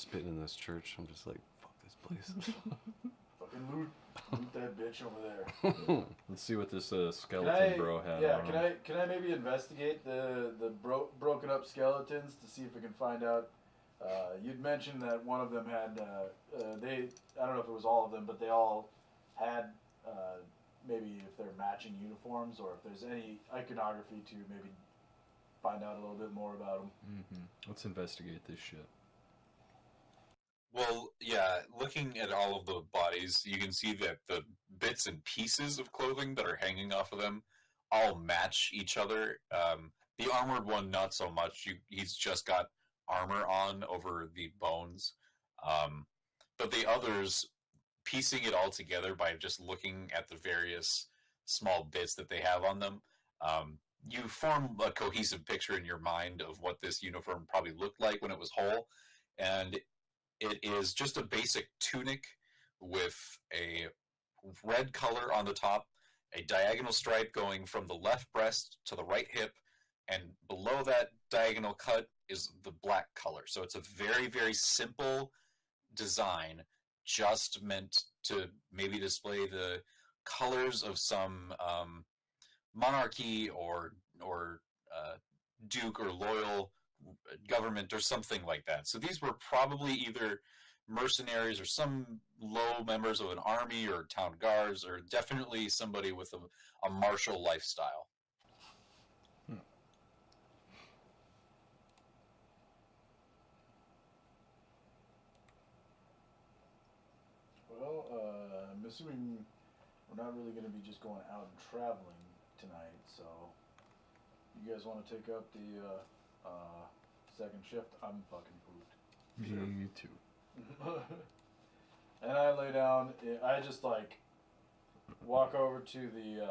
spitting in this church. I'm just like, fuck this place. Fucking loot that bitch over there. Let's see what this skeleton bro had. Yeah, can I maybe investigate the broken up skeletons to see if we can find out? You'd mentioned that one of them had I don't know if it was all of them, but they all had maybe if they're matching uniforms or if there's any iconography to maybe find out a little bit more about them. Mm-hmm. Let's investigate this shit. Well, yeah, looking at all of the bodies, you can see that the bits and pieces of clothing that are hanging off of them all match each other. The armored one, not so much. He's just got armor on over the bones. But the others, piecing it all together by just looking at the various small bits that they have on them, you form a cohesive picture in your mind of what this uniform probably looked like when it was whole. And it is just a basic tunic with a red color on the top, a diagonal stripe going from the left breast to the right hip, and below that diagonal cut is the black color. So it's a very, very simple design, just meant to maybe display the colors of some monarchy or duke or loyal government or something like that. So these were probably either mercenaries or some low members of an army or town guards, or definitely somebody with a martial lifestyle. Well, I'm assuming we're not really going to be just going out and traveling tonight, so you guys want to take up the second shift? I'm fucking pooped. Sure. Me too. And I lay down. I just like walk over to the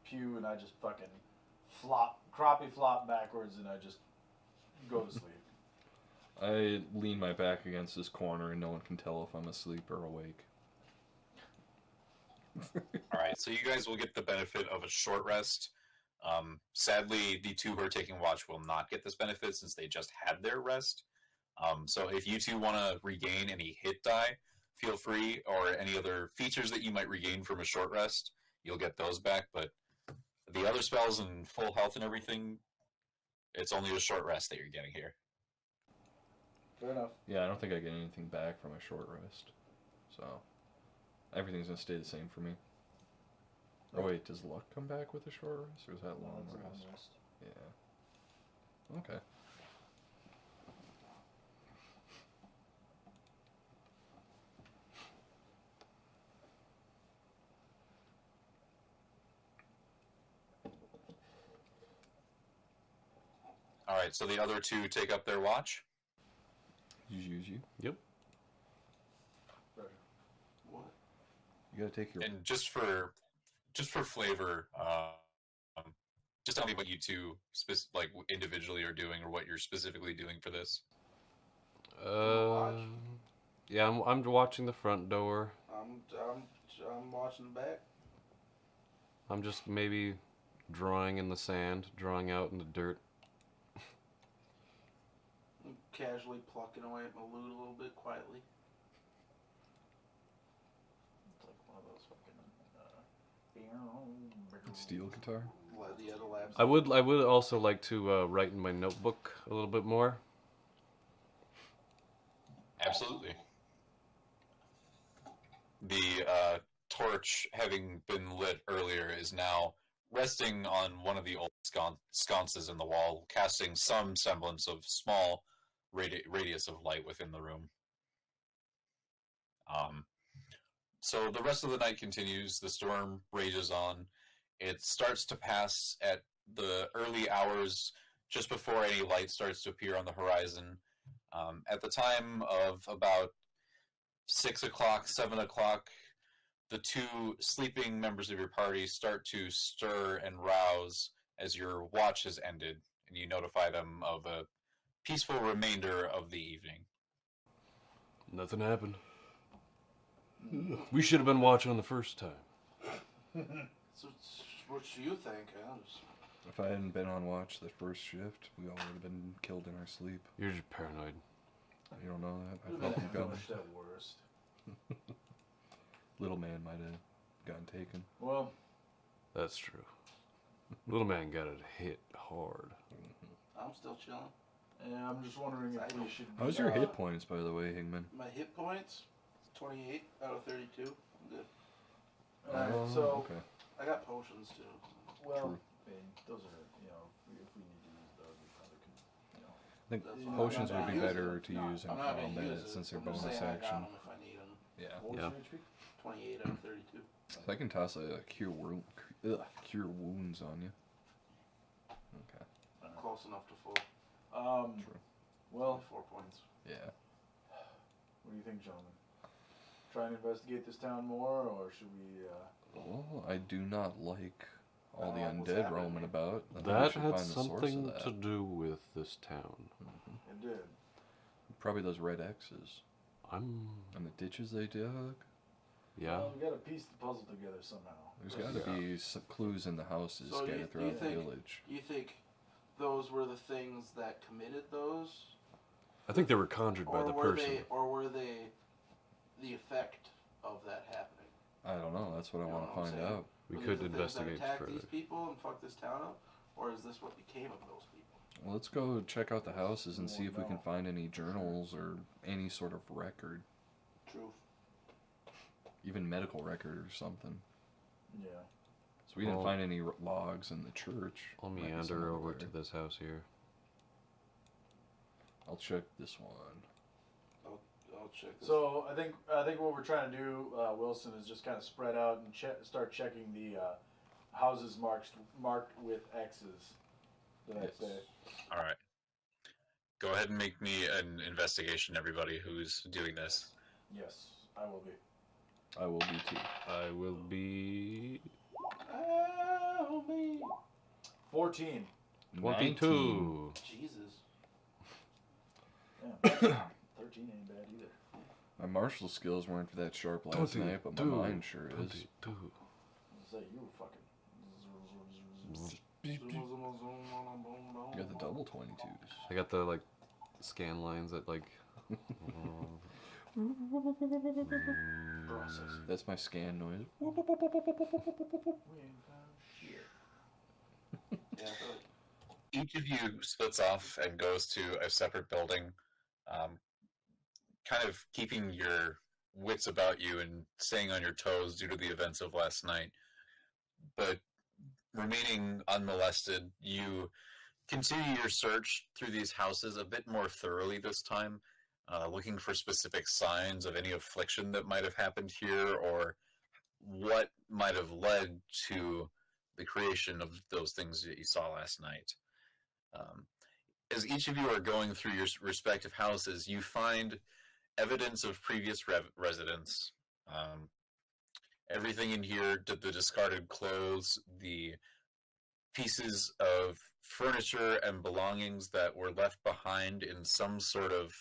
pew and I just fucking crappie flop backwards and I just go to sleep. I lean my back against this corner and no one can tell if I'm asleep or awake. Alright, so you guys will get the benefit of a short rest. Sadly, the two who are taking watch will not get this benefit since they just had their rest. So if you two want to regain any hit die, feel free, or any other features that you might regain from a short rest, you'll get those back. But the other spells and full health and everything, it's only a short rest that you're getting here. Fair enough. Yeah, I don't think I get anything back from a short rest. So, everything's going to stay the same for me. Oh wait, does luck come back with a short rest, or is that long rest? Yeah. Okay. Alright, so the other two take up their watch. Use you. Yep. What? You gotta take your... And just for flavor, just tell me what you two like individually are doing, or what you're specifically doing for this. Yeah, I'm watching the front door. I'm watching the back. I'm just maybe drawing in the sand, drawing out in the dirt. I'm casually plucking away at my loot a little bit quietly. It's like one of those fucking steel guitar? The other labs. I would also like to write in my notebook a little bit more. Absolutely. The torch, having been lit earlier, is now resting on one of the old sconces in the wall, casting some semblance of small radius of light within the room. So the rest of the night continues. The storm rages on. It starts to pass at the early hours, just before any light starts to appear on the horizon. At the time of about 6 o'clock, 7 o'clock, the two sleeping members of your party start to stir and rouse as your watch has ended, and you notify them of a peaceful remainder of the evening. Nothing happened. We should have been watching the first time. So, what do you think? If I hadn't been on watch the first shift, we all would have been killed in our sleep. You're just paranoid. You don't know that? I Would've felt been them coming. ambushed at worst. Little man might have gotten taken. Well, That's true. Little man got it hit hard. I'm still chilling. and I'm just wondering if we should. How's your hit points, by the way, Higman? My hit points, 28 out of 32. I'm good. Alright, Oh, so okay. I got potions too. well, True. I mean, those are if we need to use those, we probably could. I think That's fine. potions I'm not would be gonna use better it. to No, use in I'm not gonna combat use it. since they're I'm just bonus saying I action. got 'em if I need them. Yeah. What was Yeah. your HP? 28 out of 32. So I can toss a cure wounds on you. Okay. Close enough to full. True. Well, 4 points. Yeah. what do you think, gentlemen? Try and investigate this town more, or should we? Well, I do not like all the I don't like what's undead happening roaming here. about. I think we That should had find the source of something that. to do with this town. It did. Probably those red X's I'm. and the ditches they dug. Yeah. Well, we got to piece the puzzle together somehow. There's got to be some clues in the houses So scattered you throughout the think- village. You think those were the things that committed those? I think they were conjured by Or the were person. were they the effect of that happening? I don't know. That's what I You know want to what I'm find saying? out. We Were these could the things investigate that attacked further. these people and fucked this town up? Or is this what became of those people? Well, let's go check out the houses and see if we can No. find any journals or any sort of record, Truth. even medical record or something. Yeah. So we didn't Well- find any logs in the church. I'll Might be meander somewhere over there. to this house here. I'll check this one. I'll check this. So I think what we're trying to do, Wilson, is just kind of spread out and start checking the houses marked with X's the next Yes. day. All right. Go ahead and make me an investigation, everybody who's doing this. Yes, I will be. I will be too. I will be Help me. 14. 22. Jesus. Yeah. 13 ain't bad either. My martial skills weren't that sharp last night, but my mind sure is. 22. I say you were fucking. You got the double 22s. I got the like scan lines that like. Process. That's my scan noise. We ain't found shit. Yeah, I feel like Each of you splits off and goes to a separate building, kind of keeping your wits about you and staying on your toes due to the events of last night. But remaining unmolested, you continue your search through these houses a bit more thoroughly this time, looking for specific signs of any affliction that might have happened here or what might have led to the creation of those things that you saw last night. As each of you are going through your respective houses, you find evidence of previous residents. Everything in here, the discarded clothes, the pieces of furniture and belongings that were left behind in some sort of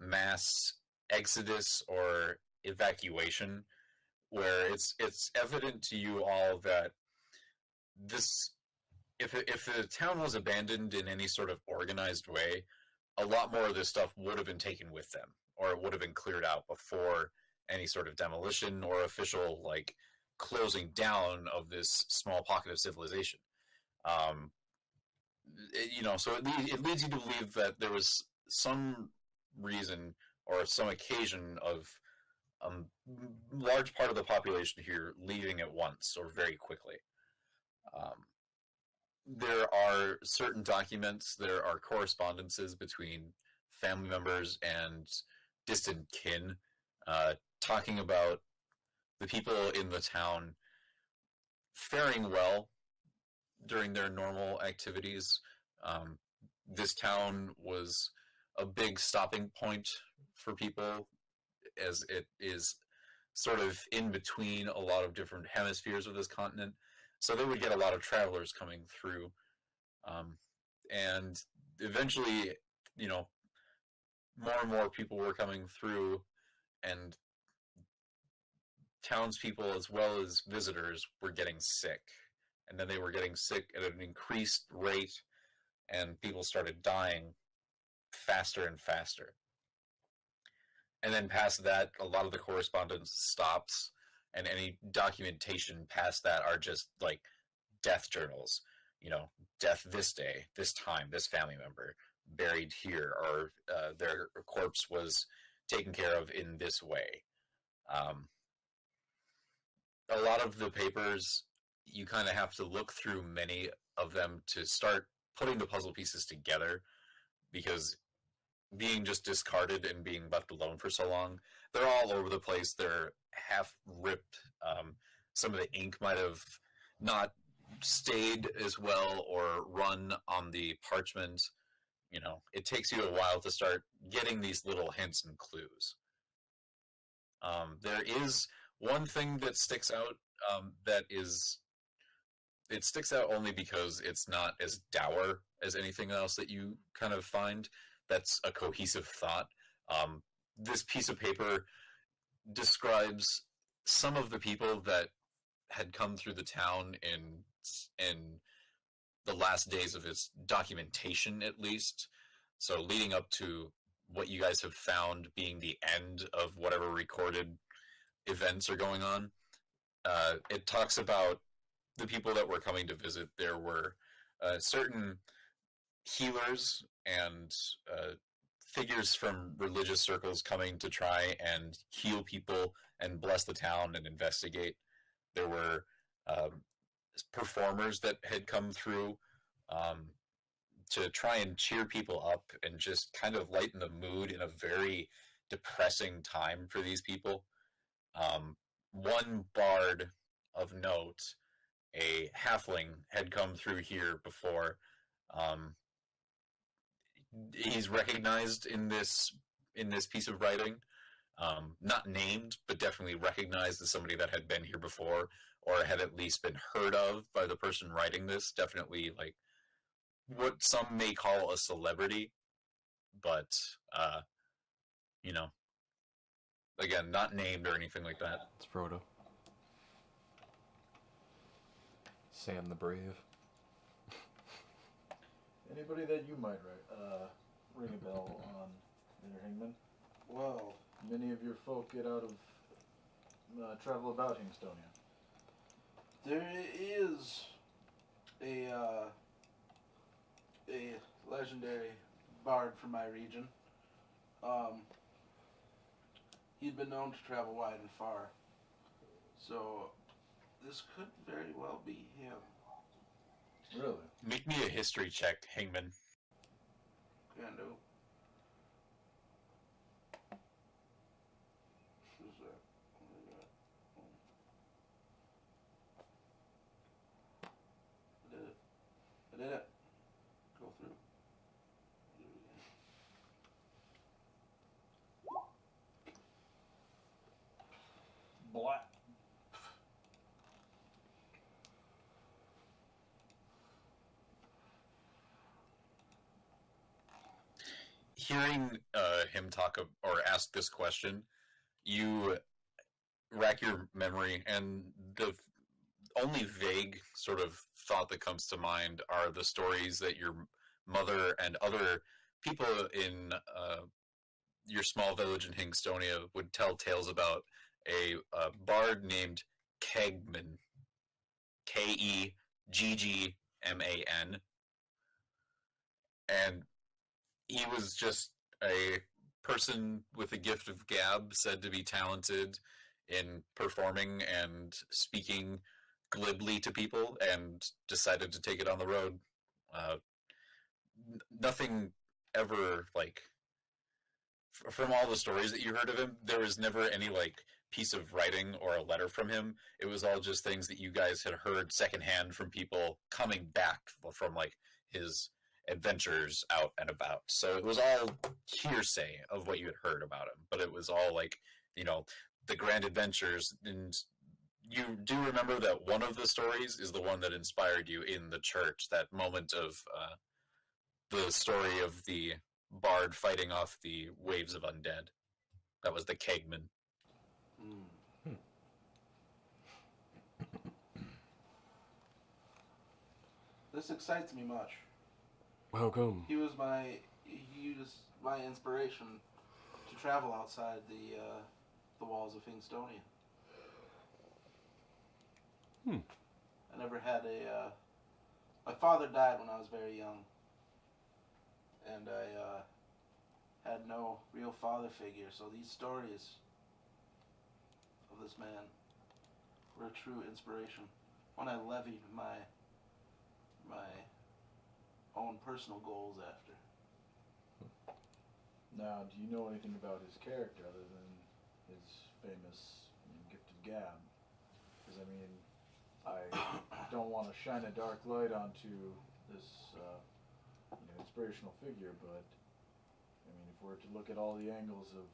mass exodus or evacuation, where it's evident to you all that this, if the town was abandoned in any sort of organized way, a lot more of this stuff would have been taken with them, or it would have been cleared out before any sort of demolition or official like closing down of this small pocket of civilization. So it leads you to believe that there was some reason or some occasion of a large part of the population here leaving at once or very quickly. There are certain documents, there are correspondences between family members and distant kin, talking about the people in the town faring well during their normal activities. This town was a big stopping point for people, as it is sort of in between a lot of different hemispheres of this continent. So they would get a lot of travelers coming through. And eventually, more and more people were coming through, and townspeople as well as visitors were getting sick and then they were getting sick at an increased rate, and people started dying faster and faster. And then past that, a lot of the correspondence stops, and any documentation past that are just like death journals. You know, death this day, this time, this family member buried here, or their corpse was taken care of in this way. A lot of the papers, you kind of have to look through many of them to start putting the puzzle pieces together, because being just discarded and being left alone for so long, they're all over the place. They're half ripped. Some of the ink might have not stayed as well or run on the parchment. You know, it takes you a while to start getting these little hints and clues. There is one thing that sticks out, it sticks out only because it's not as dour as anything else that you kind of find that's a cohesive thought. This piece of paper describes some of the people that had come through the town in the last days of its documentation, at least. So leading up to what you guys have found being the end of whatever recorded events are going on. It talks about the people that were coming to visit. There were certain healers and figures from religious circles coming to try and heal people and bless the town and investigate. There were performers that had come through to try and cheer people up and just kind of lighten the mood in a very depressing time for these people. One bard of note, a halfling, had come through here before. He's recognized in this piece of writing, not named, but definitely recognized as somebody that had been here before, or had at least been heard of by the person writing this. Definitely like what some may call a celebrity, but you know, again, not named or anything like that. It's Frodo. Sam the Brave. Anybody that you might ring a bell on there, Hangman? Well, Many of your folk get out of travel about Hingstonia. there is a legendary bard from my region. He'd been known to travel wide and far, so this could very well be him. Really? Make me a history check, Hangman. Can do. Who's that? What do we got? I did it. I did it. Go through. Do it again. Black. Hearing him talk or ask this question, you rack your memory, and the only vague sort of thought that comes to mind are the stories that your mother and other people in your small village in Hingstonia would tell tales about a bard named Kegman. Keggman. And he was just a person with a gift of gab, said to be talented in performing and speaking glibly to people, and decided to take it on the road. Nothing ever, like, from all the stories that you heard of him, there was never any, like, piece of writing or a letter from him. It was all just things that you guys had heard secondhand from people coming back from, like, his adventures out and about. So it was all hearsay of what you had heard about him, but it was all like, you know, the grand adventures. And you do remember that one of the stories is the one that inspired you in the church, that moment of the story of the bard fighting off the waves of undead. That was the Kegman. this excites me much. How come? He was my inspiration to travel outside the walls of Kingstonia. I never had my father died when I was very young, and I had no real father figure. So these stories of this man were a true inspiration. When I levied my own personal goals after. Now, do you know anything about his character other than his famous gifted gab? Because I mean, I don't want to shine a dark light onto this inspirational figure, but I mean, if we're to look at all the angles of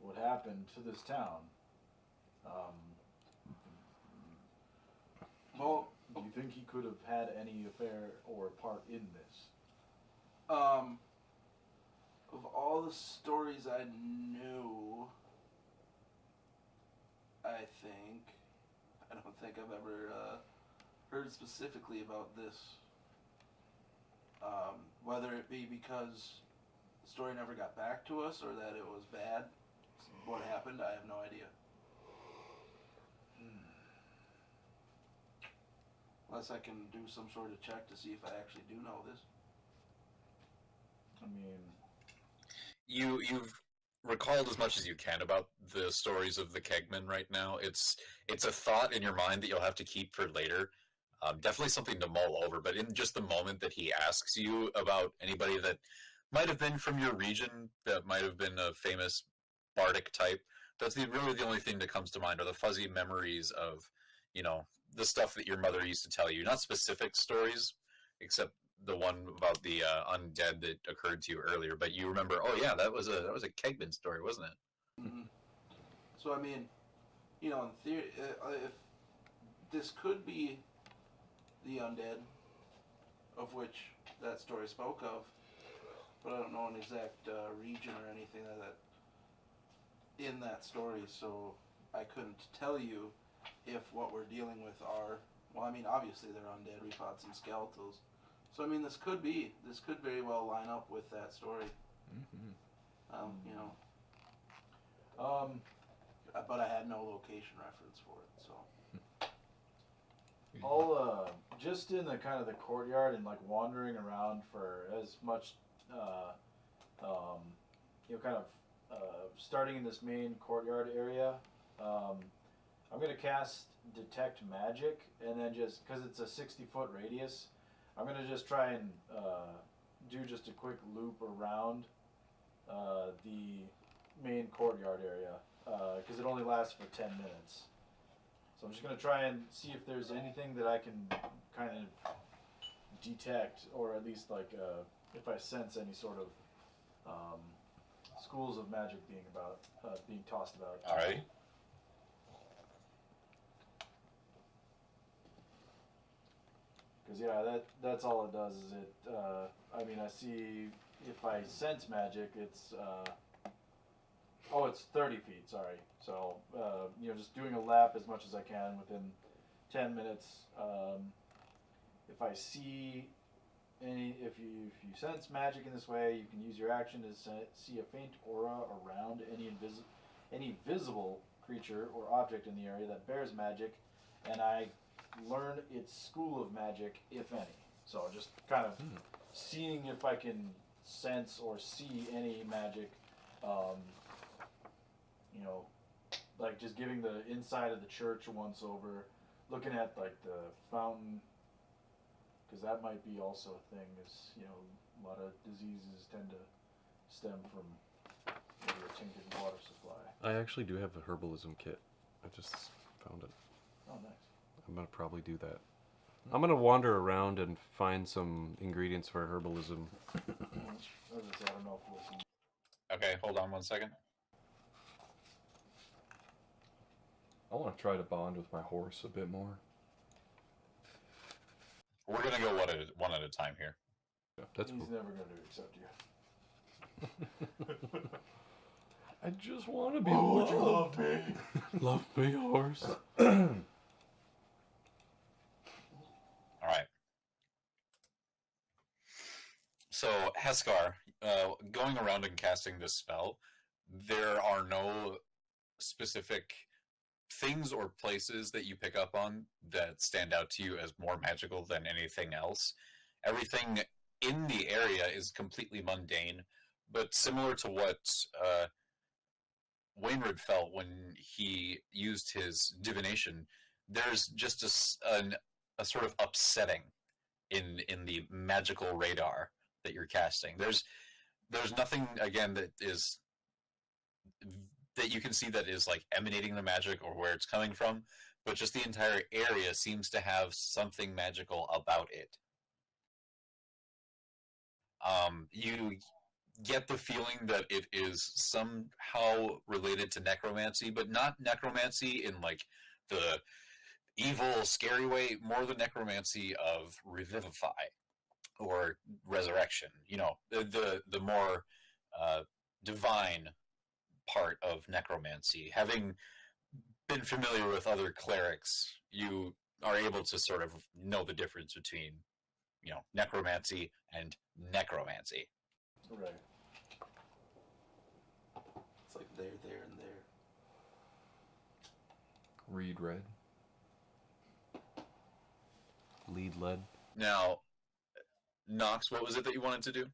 what happened to this town, Well, do you think he could have had any affair or part in this? of all the stories I knew, I don't think I've ever heard specifically about this. Whether it be because the story never got back to us or that it was bad, what happened, I have no idea. Unless I can do some sort of check to see if I actually do know this. I mean, You've recalled as much as you can about the stories of the Kegman right now. It's a thought in your mind that you'll have to keep for later. Definitely something to mull over, but in just the moment that he asks you about anybody that might have been from your region, that might have been a famous bardic type, that's really the only thing that comes to mind, are the fuzzy memories of, the stuff that your mother used to tell you. Not specific stories, except the one about the undead that occurred to you earlier, but you remember, oh yeah, that was a Kegman story, wasn't it? Mm-hmm. So I mean, in theory, if this could be the undead, of which that story spoke of, but I don't know an exact region or anything like that in that story, so I couldn't tell you if what we're dealing with are, well, I mean, obviously they're undead. We fought some skeletals. So, I mean, this could very well line up with that story. But I had no location reference for it, so. I'll just in the kind of the courtyard and like wandering around for as much, kind of starting in this main courtyard area. I'm gonna cast Detect Magic, and then just because it's a 60-foot radius, I'm gonna just try and do just a quick loop around the main courtyard area because it only lasts for 10 minutes. So I'm just gonna try and see if there's anything that I can kind of detect, or at least like if I sense any sort of schools of magic being tossed about. All right. Because that's all it does. Is it? I see if I sense magic, it's it's 30 feet. Sorry. So just doing a lap as much as I can within 10 minutes. If I see if you sense magic in this way, you can use your action to see a faint aura around any visible creature or object in the area that bears magic, and I learn its school of magic, if any. So just kind of seeing if I can sense or see any magic, like just giving the inside of the church once over, looking at like the fountain, because that might be also a thing, is, a lot of diseases tend to stem from maybe a tainted water supply. I actually do have a herbalism kit. I just found it. Oh, nice. I'm gonna probably do that. I'm gonna wander around and find some ingredients for herbalism. As I said, I don't know if we'll see. Okay, hold on 1 second. I want to try to bond with my horse a bit more. We're gonna go one at a time here. Yeah, that's He's cool. never going to accept you. I just want to be Why would you loved. love me? Love me, horse. All right. Heskar, going around and casting this spell, there are no specific things or places that you pick up on that stand out to you as more magical than anything else. Everything in the area is completely mundane, but similar to what Wainwright felt when he used his divination, there's just a sort of upsetting in the magical radar that you're casting. There's nothing, again, that you can see that is like emanating the magic or where it's coming from, but just the entire area seems to have something magical about it. You get the feeling that it is somehow related to necromancy, but not necromancy in like the evil, scary way, more the necromancy of revivify or resurrection. You know, the more divine part of necromancy. Having been familiar with other clerics, you are able to sort of know the difference between, you know, necromancy and necromancy. Right. It's like there, and there. Read red. Lead lead. Now, Nox, what was it that you wanted to do?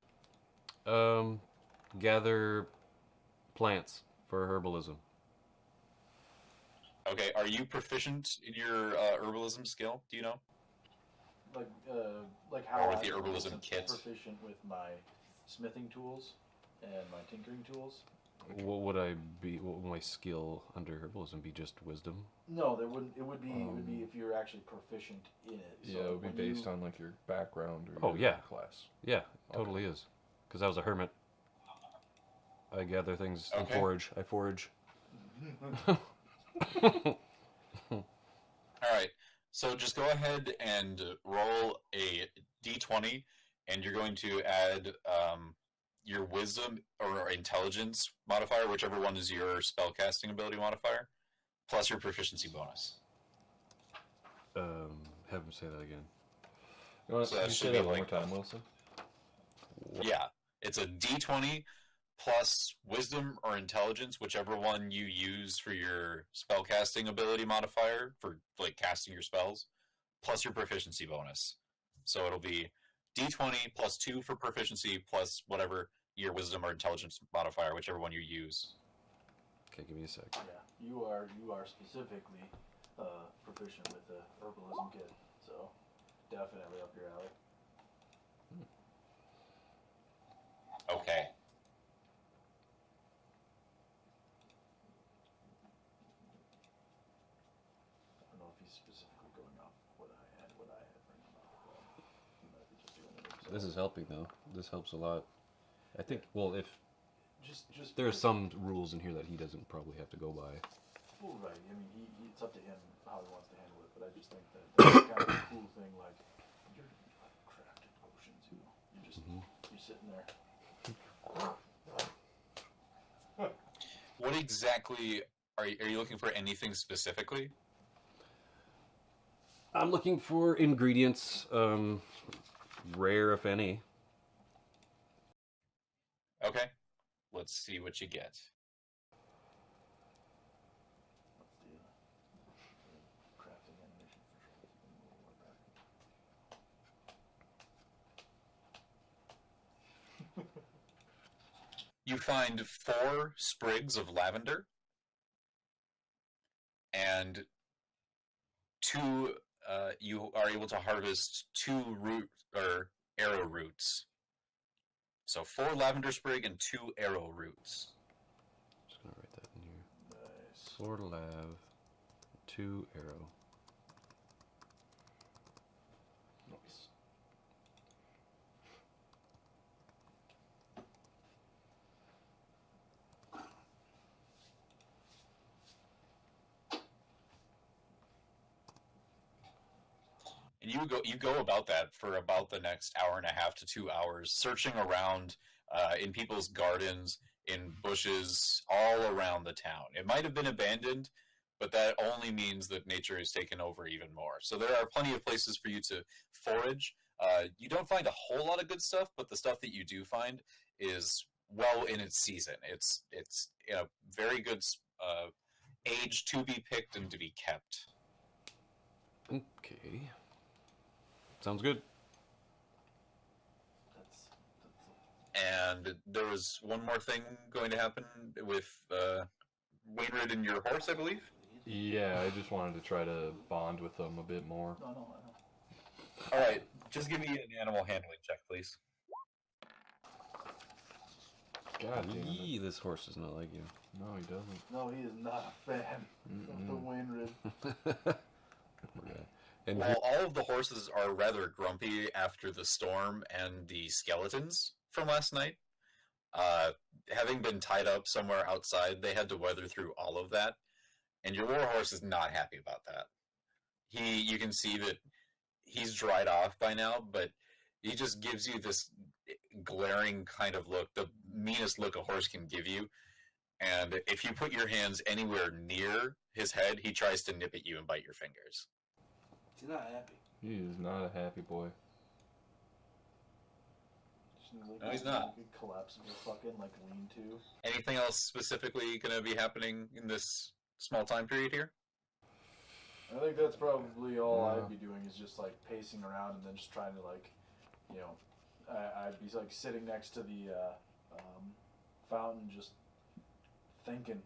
Gather plants for herbalism. Okay, are you proficient in your herbalism skill? Do you know? Like how Or with the I'm herbalism kit. proficient with my smithing tools and my tinkering tools. What would I be? What would my skill under herbalism be? Just wisdom? No, there wouldn't. It would be if you're actually proficient in it. Yeah, it would be when based on like your background or Oh, your yeah. class. Yeah, totally is. Because I was a hermit. I gather things and Okay. forage. I forage. All right. So just go ahead and roll a d20, and you're going to add your wisdom or intelligence modifier, whichever one is your spellcasting ability modifier, plus your proficiency bonus. Have him say that again. You want So to that say should that be one like- more time, Wilson? Yeah, it's a d20 plus wisdom or intelligence, whichever one you use for your spellcasting ability modifier for like casting your spells, plus your proficiency bonus. So it'll be d20 plus 2 for proficiency plus whatever your wisdom or intelligence modifier, whichever one you use. Okay, give me a sec. Yeah, you are specifically proficient with the herbalism kit, so definitely up your alley. Okay. I don't know if he's specifically going off what I had written about, but he might be just doing it himself. This is helping though. This helps a lot. I think. Well, if just there are some rules in here that he doesn't probably have to go by. Well, right. I mean, it's up to him how he wants to handle it, but I just think that that's kind of a cool thing. Like, you're crafted potions, you know. You're sitting there. What exactly are you looking for? Anything specifically? I'm looking for ingredients, rare if any. Okay. Let's see what you get. What's the crafting animation for sure? You find 4 sprigs of lavender and 2. You are able to harvest 2 root or arrow roots. So 4 lavender sprig and 2 arrow roots. Just gonna write that in here. Nice. 4 lav, 2 arrow. Nice. And you go about that for about the next hour and a half to 2 hours, searching around in people's gardens, in bushes, all around the town. It might have been abandoned, but that only means that nature has taken over even more. So there are plenty of places for you to forage, You don't find a whole lot of good stuff, but the stuff that you do find is well in its season. It's a very good age to be picked and to be kept. Okay. Sounds good. And there was one more thing going to happen with Wainwright and your horse, I believe. Yeah, I just wanted to try to bond with them a bit more. No, I know. All right, just give me an animal handling check, please. God damn it. Yee, this horse does not like you. No, he doesn't. No, he is not a fan of the Wainwright. Okay. And While all of the horses are rather grumpy after the storm and the skeletons from last night, having been tied up somewhere outside, they had to weather through all of that, and your war horse is not happy about that. You can see that he's dried off by now, but he just gives you this glaring kind of look, the meanest look a horse can give you. And if you put your hands anywhere near his head, he tries to nip at you and bite your fingers. He's not happy. He is not a happy boy. No, he's not. Collapsible fucking like lean-to. Anything else specifically going to be happening in this small time period here? I think that's probably all Yeah. I'd be doing is just like pacing around and then just trying to like, you know, I'd be like sitting next to the fountain, just thinking,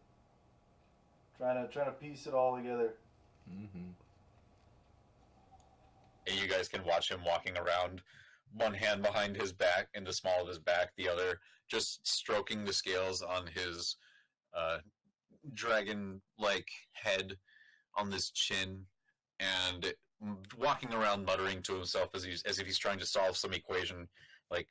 trying to piece it all together. Mm-hmm. And you guys can watch him walking around, one hand behind his back, in the small of his back, the other just stroking the scales on his dragon-like head on this chin, and walking around muttering to himself as if he's trying to solve some equation. Like,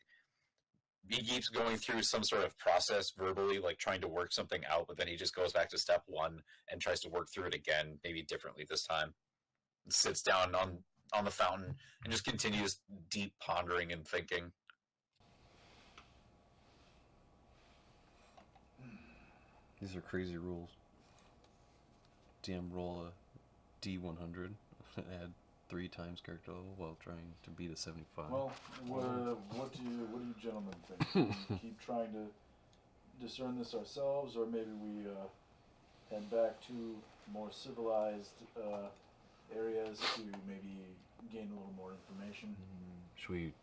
he keeps going through some sort of process verbally, like trying to work something out, but then he just goes back to step one and tries to work through it again, maybe differently this time. And sits down on the fountain and just continues deep pondering and thinking. these are crazy rules. DM roll a D100, add 3 times character level while trying to beat a 75. Well, what do you gentlemen think? We keep trying to discern this ourselves, or maybe we head back to more civilized areas to maybe gain a little more information. Should we...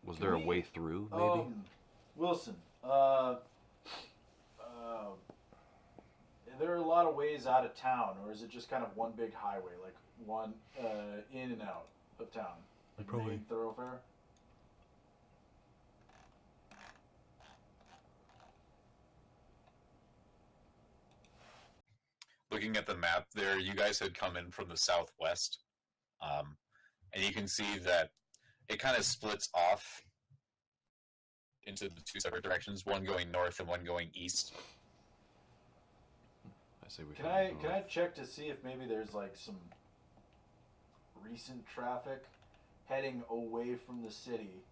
Was there a way through, maybe? Wilson, there are a lot of ways out of town, or is it just kind of one big highway, like one in and out of town? Like Probably. main thoroughfare? Looking at the map there, you guys had come in from the southwest, and you can see that it kind of splits off into the 2 separate directions, one going north and one going east. I say we Can head I north. check to see if maybe there's like some recent traffic heading away from the city?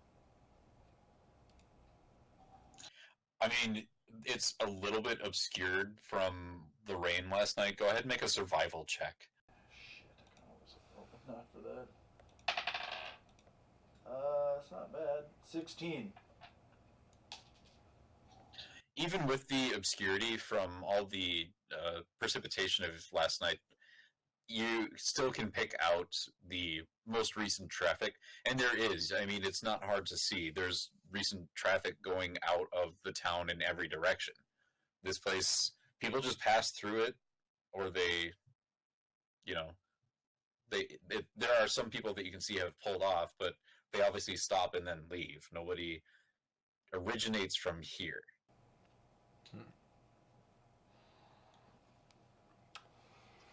I mean, it's a little bit obscured from the rain last night. Go ahead and make a survival check. Shit, I can always open not for that. It's not bad. 16. Even with the obscurity from all the precipitation of last night, you still can pick out the most recent traffic. And there is. I mean, it's not hard to see. There's recent traffic going out of the town in every direction. This place, people just pass through it, or they, there are some people that you can see have pulled off, but they obviously stop and then leave. Nobody originates from here.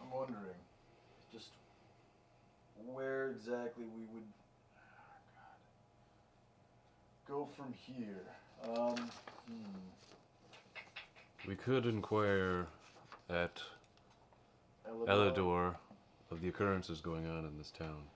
I'm wondering just where exactly we would go from here. We could inquire at Elidor of the occurrences going on in this town.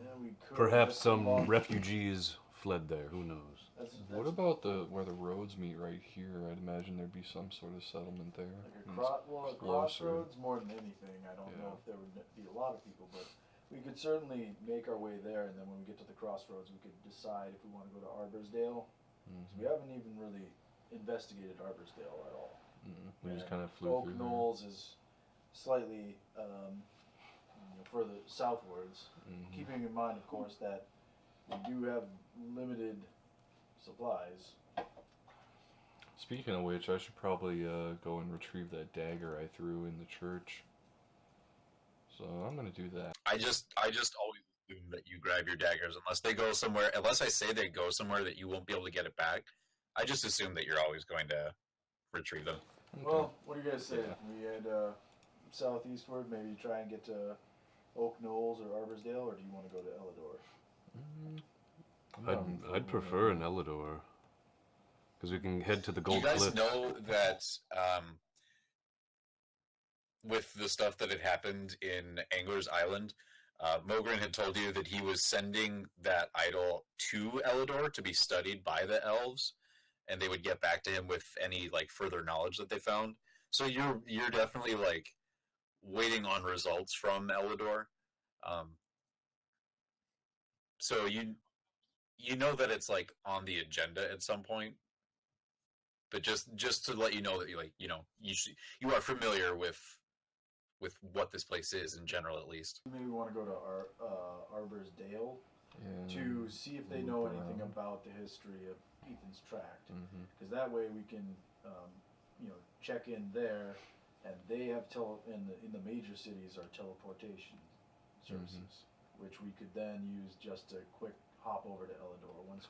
Yeah, we could. Perhaps That's a some long- refugees fled there, who knows? What about where the roads meet right here? I'd imagine there'd be some sort of settlement there. like a And it's a closer. crossroads more than anything? I don't know if there would be a lot of people, but we could certainly make our way there, and then when we get to the crossroads, we could decide if we want to go to Arborsdale. Mhm. We haven't even really investigated Arborsdale at all. We just And kind of flew Oak through there. Knolls is slightly further southwards, Mhm. keeping in mind, of course, that we do have limited supplies. Speaking of which, I should probably go and retrieve that dagger I threw in the church. So I'm gonna do that. I just always assume that you grab your daggers unless they go somewhere. Unless I say they go somewhere that you won't be able to get it back. I just assume that you're always going to retrieve them. Okay. Well, what do you guys say? Yeah. We head southeastward, maybe try and get to Oak Knolls or Arborsdale, or do you want to go to Elidor? I'm down for I'd prefer an Elidor. Because we can head to the Gold You guys Cliffs. know that with the stuff that had happened in Angler's Island, Mogren had told you that he was sending that idol to Elidor to be studied by the elves, and they would get back to him with any like further knowledge that they found. So you're definitely like waiting on results from Elidor. So you know that it's like on the agenda at some point, but just to let you know that you are familiar with what this place is in general, at least. Maybe we want to go to Arborsdale Yeah. to see if they know Loop anything around. about the history of Ethan's Tract. Mm-hmm. Because that way we can, check in there, and they have in the major cities are teleportation services, which we could then use just to quick hop over to Elidor. If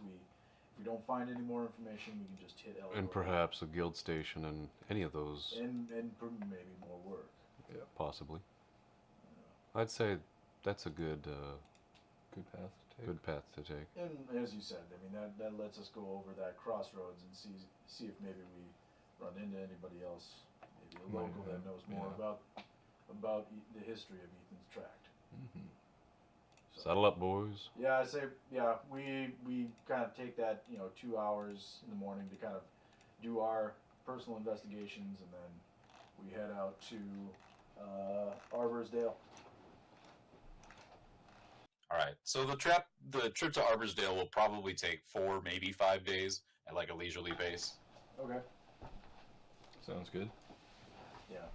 we don't find any more information, we can just hit Elidor. And perhaps a guild station and any of those, and maybe more work. possibly. I'd say that's a good Good path to take. good path to take. And as you said, I mean that lets us go over that crossroads and see if maybe we run into anybody else, maybe a Might local that have, knows more yeah. about the history of Ethan's Tract. Mm-hmm. So, Saddle up, boys. yeah, I say we kind of take that 2 hours in the morning to kind of do our personal investigations, and then we head out to Arborsdale. All right. So the trip to Arborsdale will probably take 4, maybe 5 days at like a leisurely pace. Okay. Sounds good. Yeah.